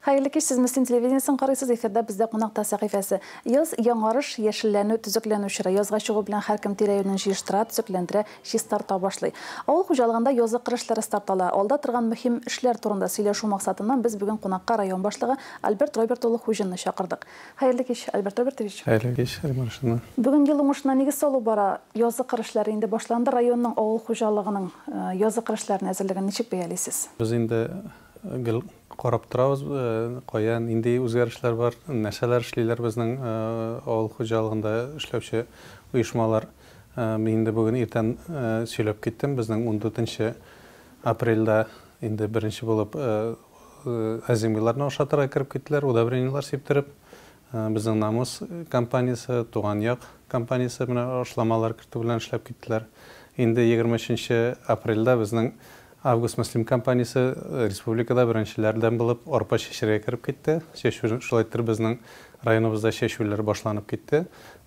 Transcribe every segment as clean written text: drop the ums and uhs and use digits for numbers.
Hayırlı kеш, siz Müslüm Televizyonсын qaraysiz, efirde bizde qonaqta sahifesi. Yoz яңарыш, яшелләнү, төзекләнү чоры. Язга чыгу белән һәркем тирә-юнен җыештыра, төзекләндерә, җир старта башлый. Авыл хуҗалыгында язгы кырышлары стартала. Алда торган мөһим эшләр турында сөйләшү максатыннан без бүген қонаққа район башлыгы Альберт Роберт улы Хуҗинны чакырдык. Hayırlı kеш, Альберт Робертович. Hayırlı kеш, Римаршина. Бүген ел уңышына нигез салу бара. Язгы кырышлары инде башланды. Районның авыл хуҗалыгының язгы кырышларын әзерлеген ничек бәялисез? Без инде qarab turamiz, qo'yan indi o'zgarishlar bor, nashalar ishlaylar bizning avul xo'jaligida ishlashchi uyushmalar. Men endi bugun ertan söylab ketdim, bizning 14-aprelda endi birinchi bo'lib azimilarni o'shatirga kirib ketdilar, udobreniylar septirib, bizning Namus kompaniyasi, Tug'an yoq kompaniyasi bilan oshlamalar kirituv bilan ishlab ketdilar. Endi 23-aprelda bizning Avgust Müslüm kompaniyasi respublikada birinchilardan bo'lib orpa shishirga kirib ketdi. Shulaytır bizning rayonimizda shishuvlar boshlanib ketdi.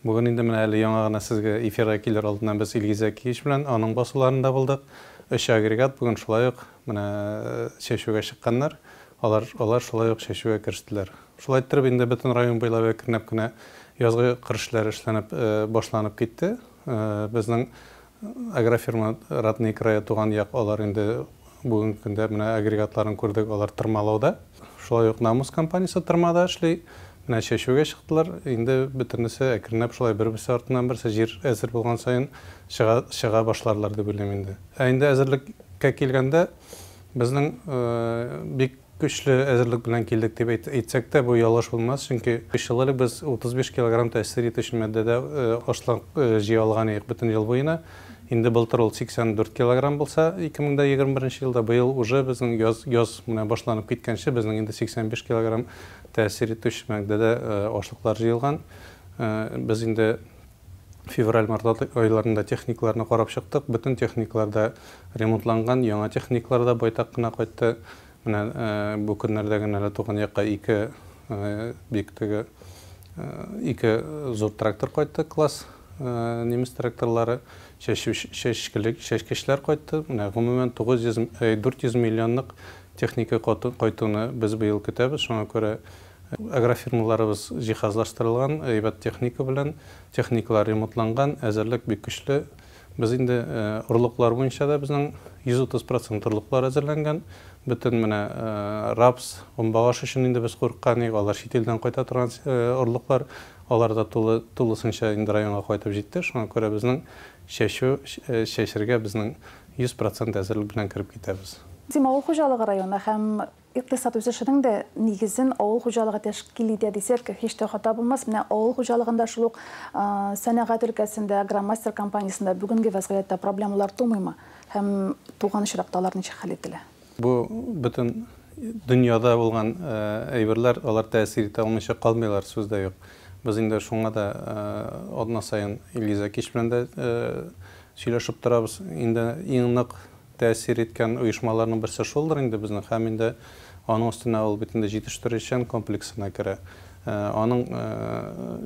Bugun endi mana hali yangi sizga efirga kelar oldidan biz Ilgizak ish bilan onun bosularında bo'ldik. 3 agregat bugun shulayıq mana shishuvga chiqqanlar. Ular shulayıq shishuvga kirishdilar. Shulaytır endi butun rayon bo'ylab kirnab-kina yozgi qirishlar ishlanib boshlanib ketdi. Bizning agrofirma Ratniy kraya Tug'an yoq ular endi bugungi kunda mana agregatlarni ko'rdik, ular tirmalawda. Shulay Namus kompaniyasi tirmada ishlay. Mana shishuvga chiqdilar. Endi bitirnisi akrinab shulay bir-birisi ortidan birisi yer azir bo'lgan sayin shiga boshlarlar deb o'ylayman endi. Endi azirlikka kelganda bizning bek kuchli azirlik bilan keldik deb aytsak-da bu yolg'ish bo'lmas, chunki 5 yillik biz 35 kilogramm ta'sir etuvchi maddada oshliq jiy olgan edik butun yil bo'yina. Endi былтыр 84 kilogramm bo'lsa, 2021-yilda bu yil уже bizning yoz mana boshlanib ketgancha bizning endi 85 kilogramm ta'sir etuvchi maddada oshliqlar jiyilgan. Biz endi fevral-mart oylarında texniklarni qarab chiqdik. Butun texniklarda remontlangan, yangi texniklarda boytaqina qaytdi. Mana bu kunlardagi nala Tug'an yoqqa 2 bektigi 2 zo'r traktor qaytdi, klass nemis traktorlari, şeşkiler qaytdi. Mana umuman 400 milyonlik texnika qaytуны biz bu yil kutyapmiz. Shunga ko'ra agrofirmalarimiz jihozlashtirilgan, aybat texnika bilan texnikalar remontlangan, azirlik bek kuchli. Biz endi urliqlar bo'yicha da bizning 130% urliqlar azirlangan. Bütün mana raps, ombağash uchun endi biz qo'rqqan edik, ular chet eldan qayta turgan urliqlar, ularda to'lisincha endi rayonga qaytib jetdi. Shunga ko'ra bizning shishirga bizning 100% azirlik bilan kirib ketamiz. Bizim avul xo'jaligi rayoni ham iqtisod o'sishining de negizin avul xo'jaligi tashkil etadi desek, hech de xato bo'lmas. Mana avul xo'jaligida shuluq sanoat өлкәсендә, Agromaster kompaniyasida bugungi vaziyatda problemalar tug'maymi? Ham tug'an shiraqdalar nechta hal etiladi? Bu bütün dünyada bo'lgan ayberlar, ular ta'sir eta olmasa qolmaylar so'zda yo'q. Biz endi shunga da odna sayin Ilgizak ish bilan da сөйләшеп turamiz. Endi eng aniq ta'sir etgan uyushmalarning birisi shuldir endi bizning ham endi onun ustuna ol bitinde yetishtirishgan kompleksina kira. Onun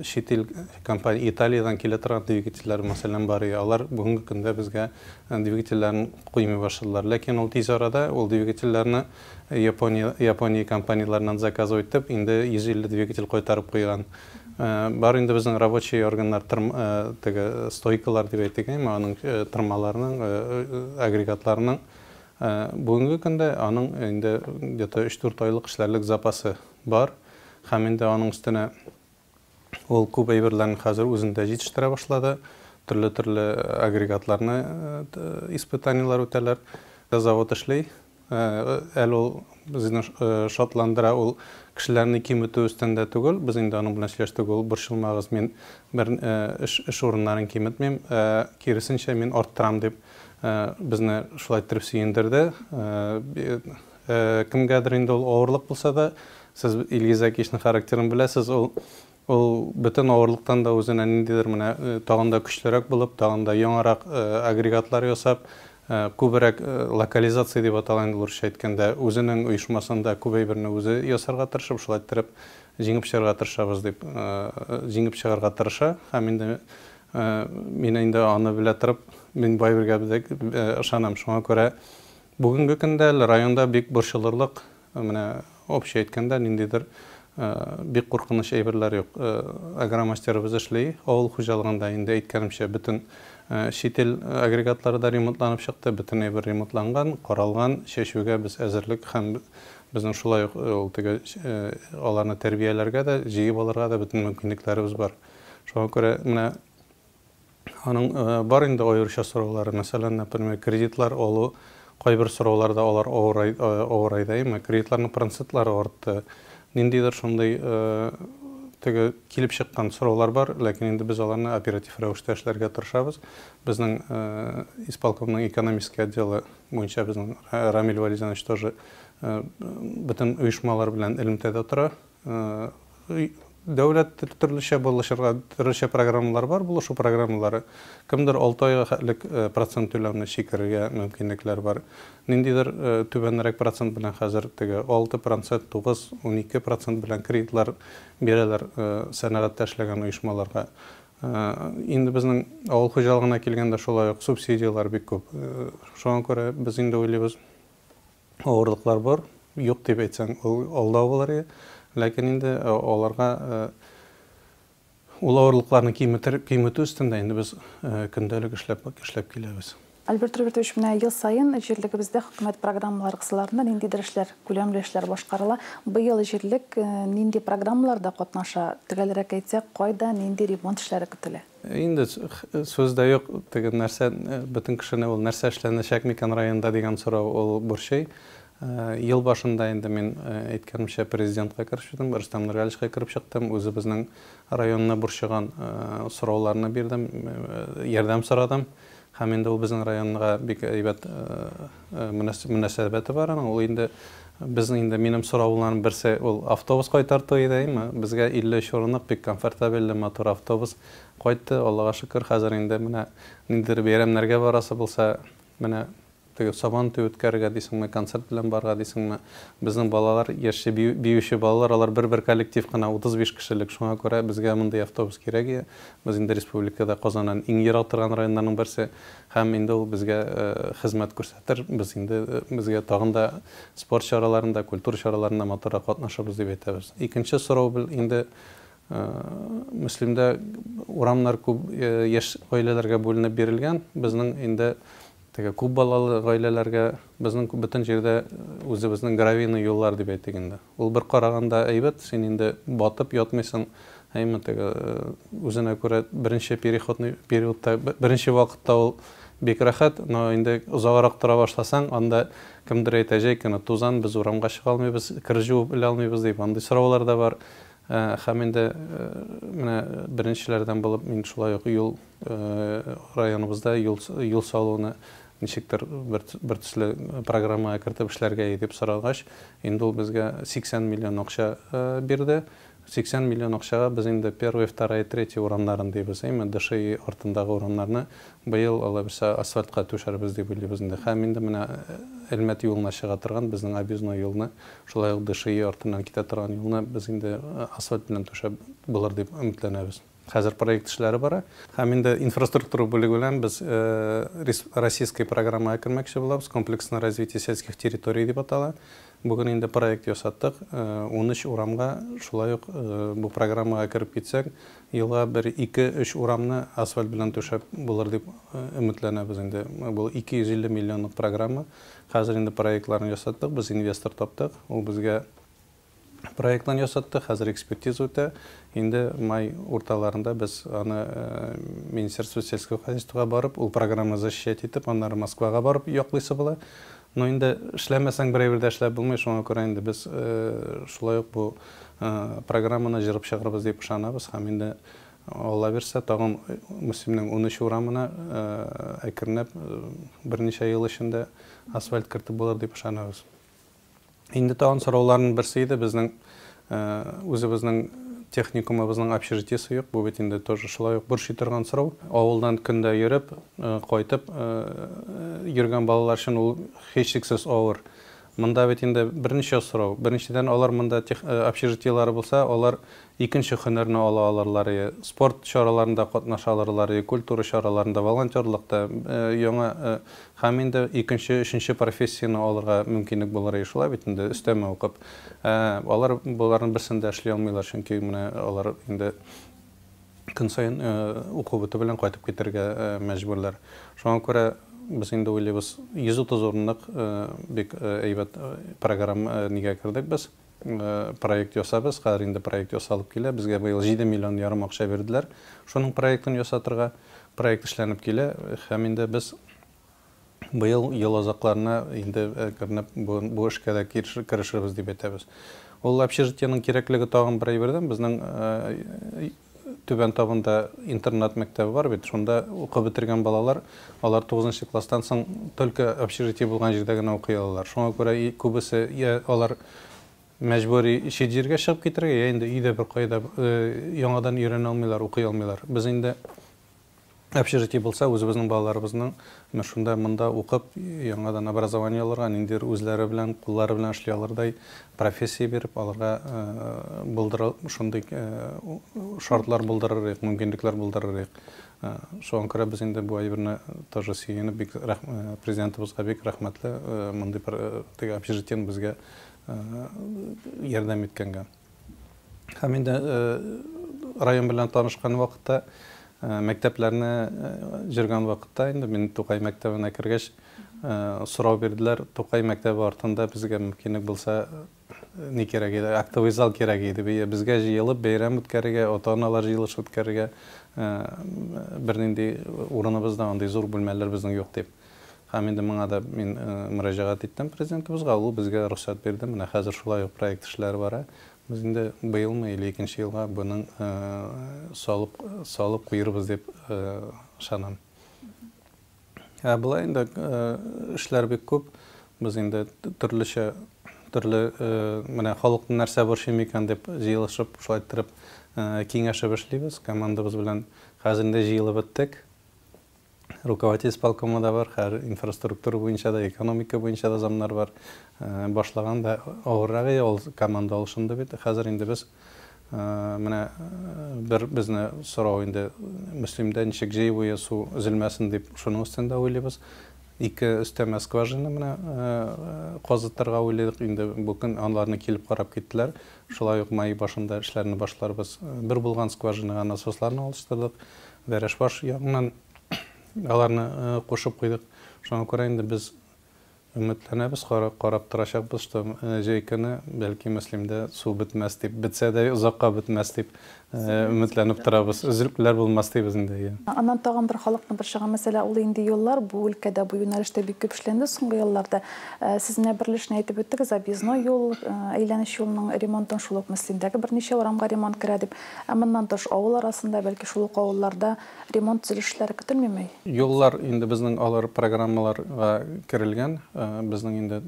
chet el kompaniya Italiyadan keladigan dvigatellar masalan bor. Ular bugungi kunda bizga dvigatellarni qo'ymay boshladilar. Lekin ol tez orada ol dvigatellarni Yaponiya kompaniyalaridan zakaz etib, endi 150 dvigatel qaytarib qo'ygan. Бар endi bizning рабочий organlar stoykalar deb aytgan, uning tirmalarining, agregatlarning bugungi kunda uning endi 3-4 oylik ishlarlik zapasi bor. Ham endi uning ustuna ol ko'p ayberlarni hozir o'zida yetishtira boshladi. Turli agregatlarni испытаниялар o'talar. Zavod ishlaydi. Ol bizni shotlandira ol kishilarni qiymati ustunda tugul, biz endi uning bilan ishlashdik, ol bir shilmag'iz men bir ish o'rinlarini qiymatmayman, kirisincha men orttiram deb bizni shulaytirib suyundirdi. Kimgadir endi ol og'irlik bo'lsa da, siz Ilgizak ishning xarakterini bilasiz, ol butun og'irlikdan da o'zini nimadir mana tog'inda kuchliroq bo'lib, tog'inda yangiroq agregatlar yasab, ko'proq lokalizatsiya deb atalgan o'risha aytganda o'zining uyushmasida ko'paybirini o'zi yasarga tirishib, shulaytirib jingib chiqarga tirishamiz deb jingib chiqarga tirisha. Ham endi men endi uni bila turib, men boyberga ishonam. Shunga ko'ra bugungi kunda rayonda bek burshilirlik mana общий әйткәндә ниндидер бик куркыныч әйберләр юк. Агромастерыбыз эшләй, авыл хуҗалыгында инде әйткәнемчә бөтен чит ил агрегатлары да ремонтланып чыкты, бөтен әйбер ремонтланган, каралган, чәчүгә без әзерлек һәм безнең шулай ук ул теге аларны тәрбияләргә дә, җыеп алырга да бөтен мөмкинлекләребез бар. Шуңа күрә менә аның бар инде аеруча сораулары, мәсәлән, например, кредитлар алу, кайбер сорауларда алар авырайда, кредитларның процентлары артты. Ниндидер шундай теге килеп чыккан сораулар бар, ләкин инде без аларны оператив рәвештә эшләргә тырышабыз. Безнең исполкомның экономический отделы буенча безнең Рамил Вализанович тоже бөтен оешмалар белән элемтәдә тора. Дәүләт төрлечә булышырга төрлечә программалар бар, булышу программалары. Кемдер 6 айга хәтлек процент түләүне чикерергә мөмкинлекләр бар. Ниндидер түбәнрәк процент белән хәзер теге 6%, 9, 12% белән кредитлар бирәләр сәнәгатьтә эшләгән оешмаларга. Инде безнең авыл хуҗалыгына килгәндә шулай ук субсидиялар бик күп. Шуңа күрә без инде уйлыйбыз, авырлыклар бар, юк дип әйтсәң, ул алдау булыр. Ләкин инде аларга ул авырлыкларны кыйммәте өстендә инде без көндәлек эшләп киләбез. Альберт Робертович, менә ел сайын җирлегебездә хөкүмәт программалары кысаларында ниндидер эшләр, күләмле эшләр башкарыла. Быел җирлек нинди программаларда катнаша? Төгәлрәк әйтсәк, кайда нинди ремонт эшләре көтелә? Инде сүздә юк, теге нәрсә бөтен кешене ул нәрсә эшләнәчәк микән районда дигән сорау ул борчый. Ел башында инде мин әйткәнемчә президентка кереп чыктым, Рөстәм Нургаличка кереп чыктым, үзебезнең районына борчыган сорауларны бирдем, ярдәм сорадым. Һәм инде ул безнең районга бик әйбәт мөнәсәбәте бар. Ул инде безнең инде минем сорауларым берсе ул автобус кайтарту иде, безгә 53 урынлык бик комфортабель мотор автобус кайтты. Аллага шөкер, хәзер инде менә ниндидер бәйрәмнәргә барасы булса, менә теге сабан үткәргә дисеңме, концерт белән барга дисеңме, безнең балалар, яшьче биюче балалар, алар бер коллектив кына 35 кешелек. Шуңа күрә безгә мондый автобус кирәк. Без инде республикада Казаннан иң ерак торган районнарның берсе, һәм инде ул безгә хезмәт күрсәтер. Без инде безгә тагын да спорт чараларында, культура чараларында матура катнашабыз дип әйтәбез. Икенче сорау инде Мөслимдә урамнар күп яшь гаиләләргә бүленеп бирелгән. Безнең инде теге күп балалы гаиләләргә безнең бөтен җирдә үзебезнең гравийный юллар дип әйтик инде. Ул бер караганда әйбәт, син инде батып ятмыйсың, әйме теге үзенә күрә беренче периодта, беренче вакытта ул бик рәхәт, но инде озаграк тора башласаң, анда кемдер әйтәчәк, тузан, без урамга чыга алмыйбыз, кир җуып белә алмыйбыз дип, андый сораулар да бар. Һәм инде менә беренчеләрдән булып мин шулай ук юл районыбызда юл салуны ничектер бер төсле программага кертеп эшләргә дип сорагач, инде ул безгә 80 миллион акча бирде. 80 миллион акчага без инде 1, 2, 3 урамнарын дибез, ДШИ артындагы урамнарны быел алабызса асфальтка түшәрбез дип уйлыйбыз инде. Һәм инде менә Әлмәт юлына чыга торган безнең объездной юлны, шулай ук ДШИ артыннан китә торган юлны без инде асфальт белән түшәп булыр дип өметләнәбез. Хәзер проект эшләре бара. Һәм инде инфраструктура бүлеге белән без российская программага кермәкче булабыз, комплексное развитие сельских территорий дип атала. Бүген инде проект ясаттык. 13 урамга шулай ук бу программага кирип китсәк, елга 1-2-3 урамны асфальт белән түшәп булыр дип өметләнәбез инде. Бу 250 миллионлык программа. Хәзер инде проектларны ясаттык, без инвестор таптык. Ул безгә проектлан ясатты, хәзер экспертиза үтә. Инде май урталарында без аны Министерство сельского хозяйства барып, ул программаны защищать итеп, аннары Москвага барып яклыйсы була. Но инде эшләмәсәң берәйбердә эшләп булмый, шуңа күрә инде без шулай ук бу программаны җырып чыгарбыз дип ышанабыз. Һәм инде Алла бирсә, тагын Мөслимнең 13 урамына әкренләп берничә ел эчендә асфальт кертеп булыр дип ышанабыз. Инде тагын сорауларның берсе иде безнең үзебезнең техникумыбызның общежитиесе юк. Бу бит инде тоже шулай ук борчый торган сорау. Авылдан көндә йөреп, кайтып йөргән балалар өчен ул һичшиксез авыр. Мында бит инде берничә сорау. Беренчедән алар мында общежитиелары булса, алар икенче һөнәрне ала алырлар, спорт чараларында катнаша алырлар, культура чараларында, волонтерлыкта яңа һәм инде икенче, өченче профессияны алырга мөмкинлек булыр шулай бит инде өстәмә укып. Алар буларның берсендә эшли алмыйлар, чөнки менә алар инде көн сайын уку бите белән кайтып китәргә мәҗбүрләр. Шуңа күрә biz инде уйлыйбыз 130 урынлык бик әйбәт программа нигә кердек без. Проект ясабыз, хәзер инде проект ясалып килә. Безгә быел 7 миллион ярым акча бирделәр. Шуның проектын ясатырга проект эшләнеп килә. Һәм инде без быел ел азакларына инде кернеп бу эшкә дә керешербез дип әйтәбез. Ул общежитиенең кирәклеге тагын бер әйбердән безнең Түбән табында интернат мәктәбе бар бит. Шунда укып бетергән балалар, алар 9нчы класстан соң только общежитие булган җирдә генә укый алалар. Шуңа күрә күбесе алар мәҗбүри чит җиргә чыгып китәргә, инде өйдә бер кайда яңадан өйрәнә алмыйлар, укый алмыйлар. Без инде общежитие булса, үзебезнең балаларыбызның шунда монда укып, яңадан образование алырга, инде үзләре белән, куллары белән эшли алырдай профессия биреп, аларга булдырып, шундый шартлар булдырырга, мөмкинлекләр булдырырга. Шуңа күрә без инде бу әйберне тоже сөйенеп, бик президентыбызга бик рәхмәтле, мондый теге общежитиене безгә ярдәм иткәнгә. Һәм инде район белән танышкан вакытта мәктәпләрне җөргән вакытта инде мин Тукай мәктәбенә кергәч сорау бирделәр. Тукай мәктәбе артында безгә мөмкинлек булса ни кирәк иде? Актовый зал кирәк иде. Безгә җыелып бәйрәм үткәрергә, ата-аналар җыелышы үткәрергә бернинди урыныбызда андый зур бүлмәләр безнең юк дип. Һәм инде моңа да мин мөрәҗәгать иттем президентыбызга. Ул безгә рөхсәт бирде. Менә хәзер шулай ук проект эшләре бара. Biz инде быелмы или икенче елга буның салып куербыз дип ышанам. Булай инде эшләр бик күп. Без инде төрле менә халыкның нәрсә борчый микән дип җыелышып, шулай итеп киңәшеп эшлибез. Командабыз белән хәзер инде җыелып беттек. Руководитель исполкома да бар, инфраструктура буенча да, экономика буенча да замнар бар. Башлаган да авыррагы ул команда алышынды бит. Хәзер инде без менә бер безне сорау инде Мөслимдә ничек җәй буе су өзелмәсен дип шуның өстендә уйлыйбыз. Ике өстәмә скважина менә казытырга уйлыйдык. Инде бу көн аларны килеп карап киттеләр. Шулай ук май башында эшләрне башларбыз. Бер булган скважинага насосларны алыштырдык. Вәрәшбаш ягыннан аларны кушып куйдык. Шуңа күрә инде без өметләнәбез, карап торачакбыз, что җәй көне бәлки Мөслимдә су бетмәс дип, бетсә дә озакка бетмәс дип өметләнеп торабыз. Өзелүләр булмас дибез инде. Аннан тагын бер халыкның бер чыган мәсьәлә ул инде юллар бу өлкәдә бу юнәлештә бик күп эшләнде соңгы елларда. Сез менә берлешне әйтеп үттегез, объездной юл, әйләнеш юлының ремонтын шул ук Мөслимдәге берничә урамга ремонт керә дип. Моннан тыш авыл арасында бәлки шул ук авылларда ремонт төзелешләре көтелмәме? Юллар инде безнең алар программаларга керелгән. Безнең инде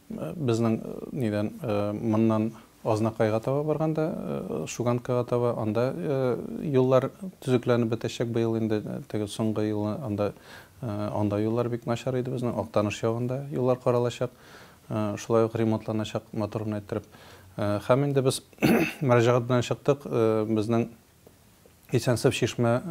безнең нидән моннан Азнакайга таба барганда, Шуганкага таба, анда юллар төзекләнеп бетәчәк быел инде теге соңгы ел анда юллар бик начар иде безнең Актаныш ягында юллар каралачак, шулай ук ремонтланачак моторны әйттереп. Һәм инде без мөрәҗәгать белән чыктык, безнең Исәнсев Шишмә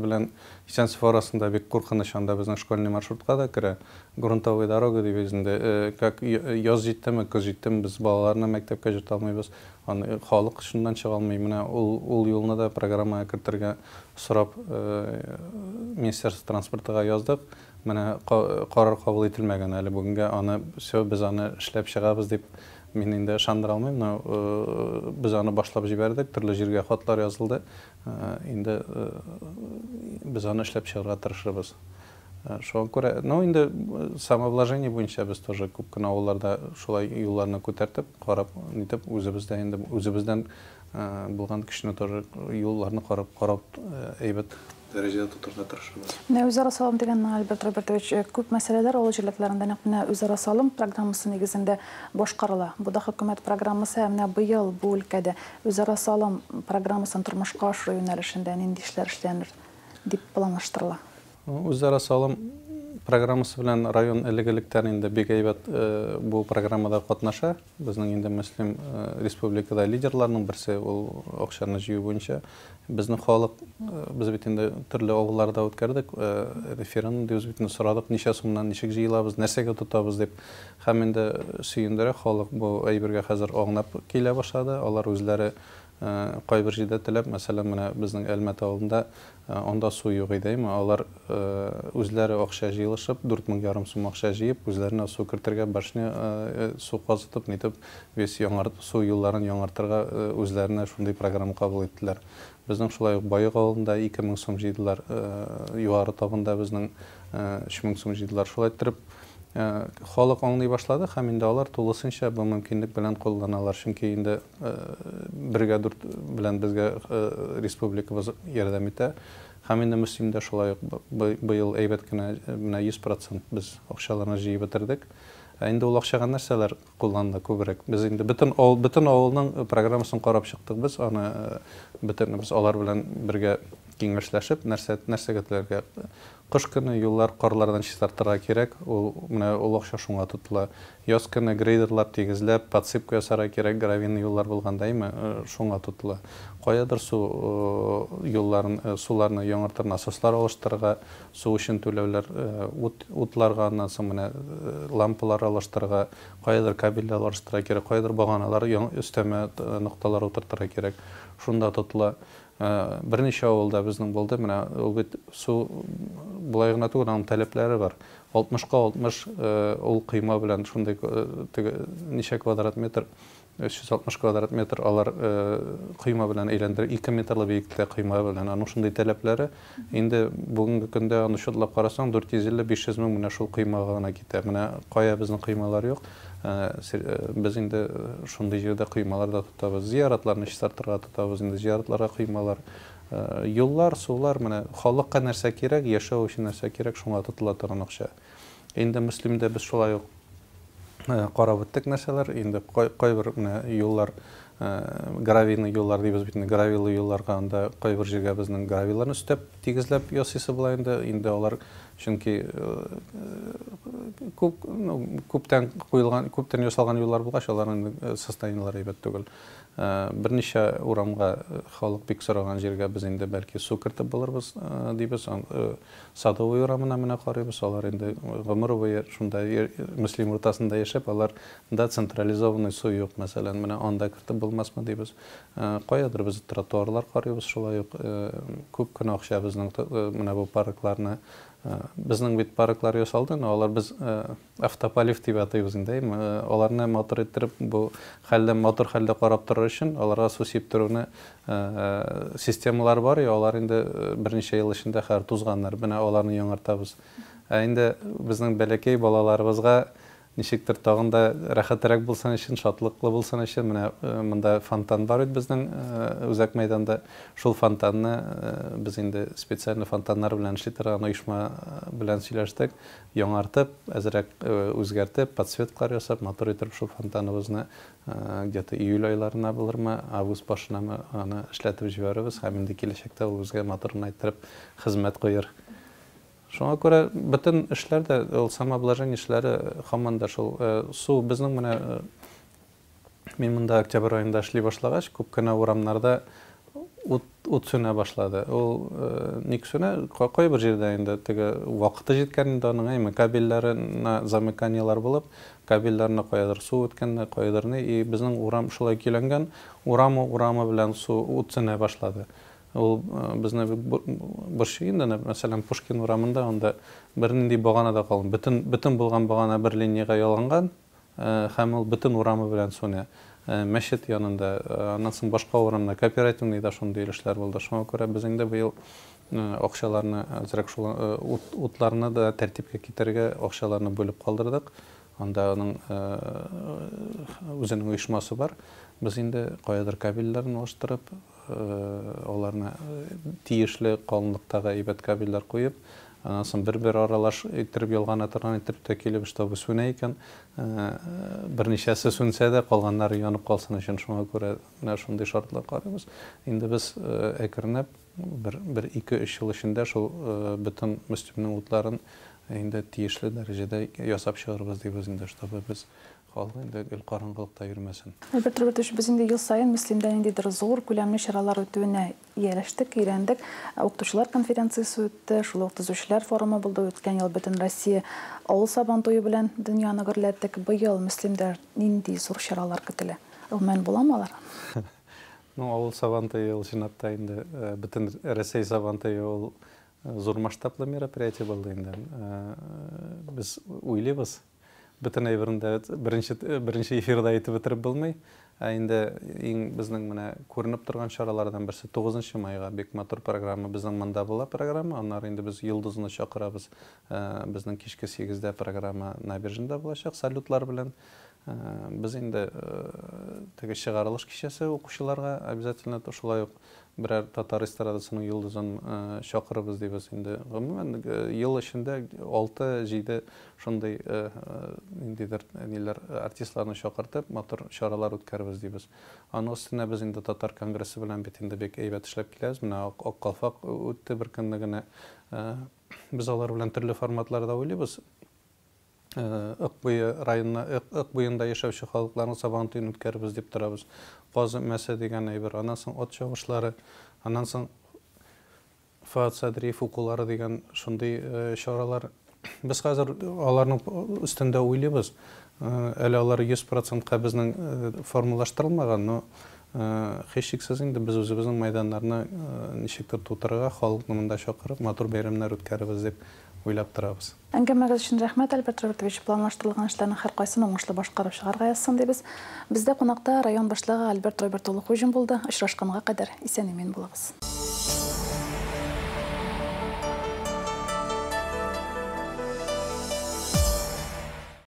белән Исәнсев арасында бик куркыныч, анда безнең школьный маршрутка да керә. Грунтовая дорога дип инде, как яз җиттеме, көз җиттеме, без балаларны мәктәпкә җырта алмыйбыз. Аны халык шуннан чыга алмый. Менә ул юлны да программага кертергә сорап Министерство транспортыга яздык. Менә карар кабул ителмәгән әле бүгенгә. Аны без аны эшләп чыгабыз дип мин инде ышандыра алмыйм, но без аны башлап җибәрдек, төрле җиргә хатлар язылды. Инде без аны эшләп чыгарга тырышабыз. Шуңа күрә, инде самовложение буенча без тоже күп кенә авылларда шулай юлларны күтәртеп, карап, нитеп үзебездән булган кешене тоже юлларны карап әйбәт дәрәҗәдә тотырга тырышабыз. Үзара салым дигән Альберт Робертович күп мәсьәләләр авыл җирләкләрендә нәкъ үзара салым программасы нигезендә башкарыла. Бу да хөкүмәт программасы, менә быел бу өлкәдә үзара салым программасын тормышка ашыру юнәлешендә нинди эшләр эшләнер дип планлаштырыла. Үзара салым программасы белән район элегелектән инде бик әйбәт бу программада катнаша. Безнең инде Мөслим республикада лидерларның берсе ул акчаны җыю буенча. Безнең халык, без бит инде төрле авылларда үткәрдек, референдум диюз бит сорадык, ничә сумнан ничек җыелабыз, нәрсәгә тотабыз дип. Һәм инде сөендерә халык бу әйбергә хәзер аңлап килә башлады. Алар үзләре кайбер җирдә теләп, мәсәлән, менә безнең Әлмәт авылында анда су юк иде, алар үзләре акча җыелышып, 4,5 сум акча җыеп, үзләренә су кертергә, башны су казытып, нитеп, весь яңартып, су юлларын яңартырга үзләренә шундый программа кабул иттеләр. Безнең шулай ук Байык авылында 2,000 сум җыйдылар, югары табында безнең 3,000 сум җыйдылар. Шулай итеп, халык аңлый башлады һәм инде алар тулысынча бу мөмкинлек белән кулланалар. Чөнки инде 1-4 белән безгә республикабыз ярдәм итә. Һәм инде Мөслимдә шулай ук быел әйбәт кенә 100% без акчаларны җыеп бетердек. Инде ул акчага нәрсәләр кулланды күбрәк. Без инде бөтен авылның программасын карап чыктык без. Аны без алар белән бергә киңәшләшеп, нәрсәгә теләргә. Кыш көне юллар карлардан чистартырга кирәк. Ул акча шуңа тотыла. Яз көне грейдерлап, тигезләп, подсыпка ясарга кирәк. Гравийный юллар булганда шуңа тотыла. Каядыр суларны яңартыр, насослар алыштырырга, су өчен түләүләр, утларга, аннан соң менә лампалар алыштырырга, каядыр кабельләр алыштырырга кирәк, каядыр баганалар өстәмә нокталар утыртырга кирәк. Шунда тотыла. Берничә авылда безнең булды. Менә ул бит су булай гына түгел, аның таләпләре бар. 60-ка 60 ул кыйма белән шундый ничә квадрат метр, 360 квадрат метр алар кыйма белән әйләндерә, 2 метрлы биеклектә кыйма белән. Аның шундый таләпләре инде бүгенге көндә аны шутлап карасаң 450-500 мең менә шул кыймага гына китә. Менә кая безнең кыймалар юк. Без инде шундый җирдә кыймалар да тотабыз, зияратларны чистартырга тотабыз, инде зияратларга кыймалар, юллар, сулар, менә халыкка нәрсә кирәк, яшәү өчен нәрсә кирәк, шуңа тотыла торган акча. Инде Мөслимдә без шулай ук карап үттек нәрсәләр, инде кайбер менә юллар, гравийный юллар дибез бит, гравийлы юлларга анда кайбер җиргә безнең гравийларны өстәп, тигезләп ясыйсы була инде алар. Чөнки күптән ясалган юллар булгач, аларның состояниеләре әйбәт түгел. Берничә урамга халык бик сораган җиргә без инде бәлки су кертеп булырбыз дибез. Садовый урамына менә карыйбыз, алар инде гомер буе шунда Мөслим уртасында яшәп, аларда централизованный су юк, мәсәлән, менә анда кертеп булмасмы дибез. Каядыр без тротуарлар карыйбыз, шулай ук күп кенә акча безнең менә бу паркларны. Безнең бит парклар ясалды, алар без автополив дип атыйбыз инде. Аларны мотор иттереп, бу мотор хәлдә карап торыр өчен аларга су сип торуны системалар бар, алар инде берничә ел эчендә һәр тузганнар. Менә аларны яңартабыз. Инде безнең бәләкәй балаларыбызга ничектер тагын да рәхәтрәк булсын өчен, шатлыклы булсын өчен, менә монда фонтан бар бит безнең үзәк мәйданда. Шул фонтанны без инде специаль фонтаннар белән эшли торган оешма белән сөйләштек, яңартып, әзрәк үзгәртеп, подсветкалар ясап, мотор итеп шул фонтаныбызны где-то июль айларына булырмы, август башына аны эшләтеп җибәрәбез, һәм инде киләчәктә ул үзгә моторын әйттереп хезмәт куер. Шуңа күрә бөтен эшләрдә ул самообложение эшләре һаман да шул су безнең менә мин монда октябрь аенда эшли башлагач, күп кенә урамнарда ут сүнә башлады. Ул ник сүнә? Кайбер җирдә инде теге вакыты җиткән инде аның кабельләренә замыканиялар булып, кабельләрне каядыр су үткән, каядыр ни, безнең урам шулай киләнгән, урамы белән су ут сүнә башлады. Ул безне борчыгында, мәсәлән, Пушкин урамында анда бер нинди багана да калган. Бөтен булган багана бер линияга ялганган, һәм ул бөтен урамы белән суны. Мәчет янында, аннан соң башка урамда кооперативный да шундый эшләр булды. Шуңа күрә без инде быел акчаларны әзрәк шул утларны да тәртипкә китәргә акчаларны бүлеп калдырдык. Анда аның үзенең оешмасы бар. Без инде каядыр кабельләрне алыштырып, аларны тиешле калынлыктагы әйбәт кабельләр куеп, аннан соң бер аралаш иттереп ялгана торган иттереп тә килеп, чтобы сүнә икән, берничәсе сүнсә дә калганнары янып калсын өчен. Шуңа күрә менә шундый шартлар карыйбыз. Инде без әкренләп 1-2-3 ел эчендә шул бөтен Мөслимнең утларын инде тиешле дәрәҗәдә ясап чыгарбыз дибез инде, чтобы без халык инде гел караңгылыкта йөрмәсен. Альберт Робертович, без инде ел сайын Мөслимдә ниндидер зур күләмле чаралар үтүенә ияләштек, өйрәндек. Укытучылар конференциясе үтте, шул ук төзүчеләр форумы булды. Үткән ел бөтен Россия авыл сабан туе белән дөньяны гөрләттек. Быел Мөслимдә нинди зур чаралар көтелә? Гомумән буламы алар? Ну, авыл сабан туе ул чынлапта инде бөтен Россия сабан туе ул зур масштаблы мероприятие булды инде. Без уйлыйбыз. Бөтен әйберендә беренче эфирда әйтеп бетереп булмый. Инде иң безнең менә күренеп торган чаралардан берсе 9 майга бик матур программа безнең монда була программа. Аннары инде без Йолдызны чакырабыз. Безнең кичке 8дә программа Набережныйда булачак салютлар белән. Без инде теге чыгарылыш кичәсе укучыларга обязательно шулай ук берәр татар эстрадасының Йолдызын чакырыбыз дибез инде. Гомумән ел эчендә 6-7 шундый ниндидер ниләр артистларны чакыртып матур чаралар үткәрбез дибез. Аның өстенә без инде татар конгрессы белән бит инде бик әйбәт эшләп киләбез. Менә Ак Калфак үтте бер көнне генә. Без алар белән төрле форматларда уйлыйбыз. Акбуй районына, Акбуенда яшәүче халыкларның сабан туен үткәрбез дип торабыз. Казы мәсә дигән әйбер, аннан соң от чабышлары, аннан соң Фуат Садриев укулары дигән шундый чаралар. Без хәзер аларның өстендә уйлыйбыз. Әле алар 100%-ка безнең формалаштырылмаган, но һичшиксез инде без үзебезнең мәйданнарны ничектер тутырырга, халыкны монда чакырып, матур бәйрәмнәр үткәрбез дип уйлап торабыз. Әңгәмәгез өчен рәхмәт, Альберт Робертович. Планлаштырылган эшләрнең һәркайсын уңышлы башкарып чыгарга язсын дибез. Бездә кунакта район башлыгы Альберт Роберт улы Хуҗин булды. Очрашканга кадәр исән-имин булыгыз.